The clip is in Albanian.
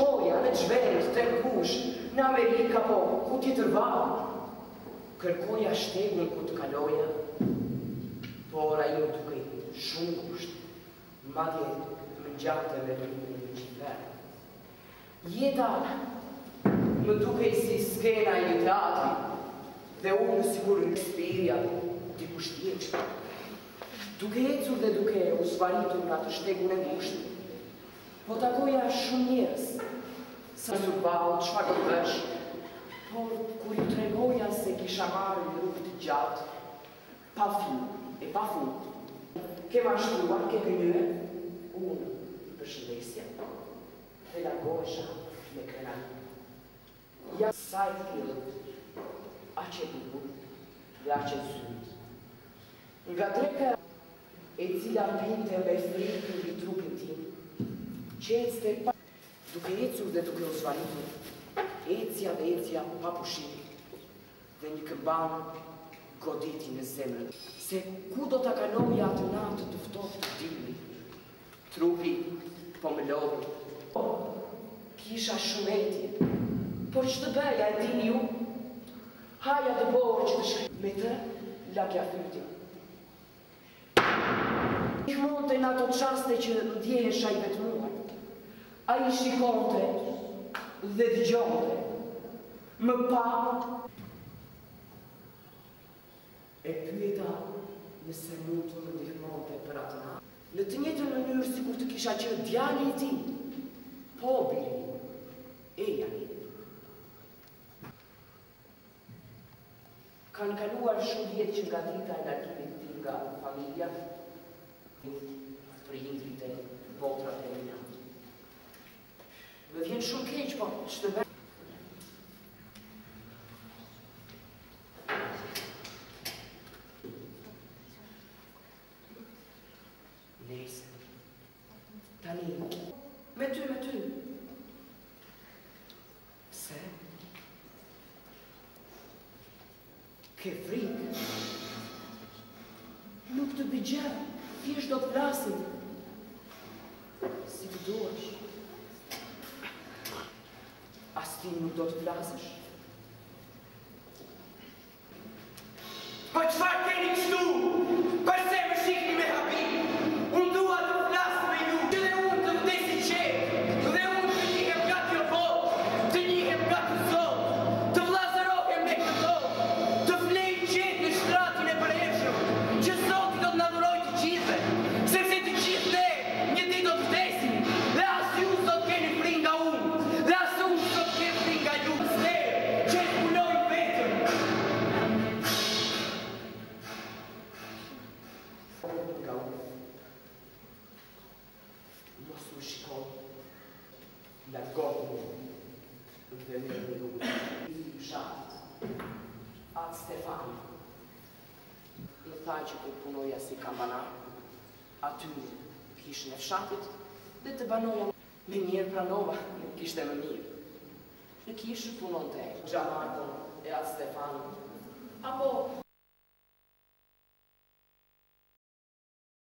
shkoja në Gjvend, të Kush, në Amerika, po, ku tjetër valë. Kërkoja shtegun ku të kaloja, por a ju duke shumë kushtë, madje më gjatë me rrimin në qitverë. Jeta më duke si skena i teatri, dhe unë sigur në shpirja t'i kushtjeqë. Duke ecur dhe duke u zvaritur nga të shtegun e ngushtë, po takoja shumë njerëz, sa survalë, qfa të vesh, por kur ju tregoja se kisha marrë një rrugë të gjatë, pa fund e pa fund, ke mashtruar, ke gënyre, unë i përshëndesja, dhe largohesha me krenari. Ja sa e tjilët, aqe bukur dhe aqe zyt. Nga dreka e cila pinte me frikë mbi trupin tim, qecte pa, duke ecur dhe duke u zvaritur, ecja dhe ecja pa pushim, dhe një këmban goditi në zemrën, se ku do t'a kaloja atë natë të ftohtë të dimri, trupi po më lodhë. Kisha shumetje, por që të bëja e dini ju, haja të borë që të shkri, me të lakja fyti. I monte në ato qaste që ndjehesha i vetmuar, a i shikonte dhe dëgjonte, më pa, e pyeta nëse mund të më ndihmonte për atë natë. Në të njëjtën mënyrë sikur të kisha qenë djali i tij, po biri, ejani. Kanë kaluar shumë vjetë që nga dita e largimit tim nga familja, prindrit e botrat e mia. Më vjen shumë keq, po që të bëj. Nese, tani, me ty. Pse? Ke frikë? Nuk të bëgjë, thjesht do të flasim. Si të duash. As ti nuk do të flasësh. Po çfarë keni kështu? Përse më shihni me habi? Unë dua të flas me ju. Dhe unë të vdesi qetë. Dhe unë të njihem nga kjo botë. Të njihem nga ky zot. Të vllazërohem me këto. Të flej qetë në shtratin e përhershëm. Që Zoti do të na dhurojë të gjithëve. Sepse të gjithë ne një ditë do të vdesim. Dhe as ju sot keni frikë nga unë. Dhe as unë sot kem frikë nga ju. Se që e punoj vetëm. Nga unë. Mos më shikon. Largohu mu. Dhe me në rrugë. I fshatit. Atë Stefani. Më tha që të punoja si kambanar. Aty kishën e fshatit. Dhe të banoja me mirë pranova. Nuk kishte më mirë. Në kishë punon të e. Gjamarton e atë Stefani. Apo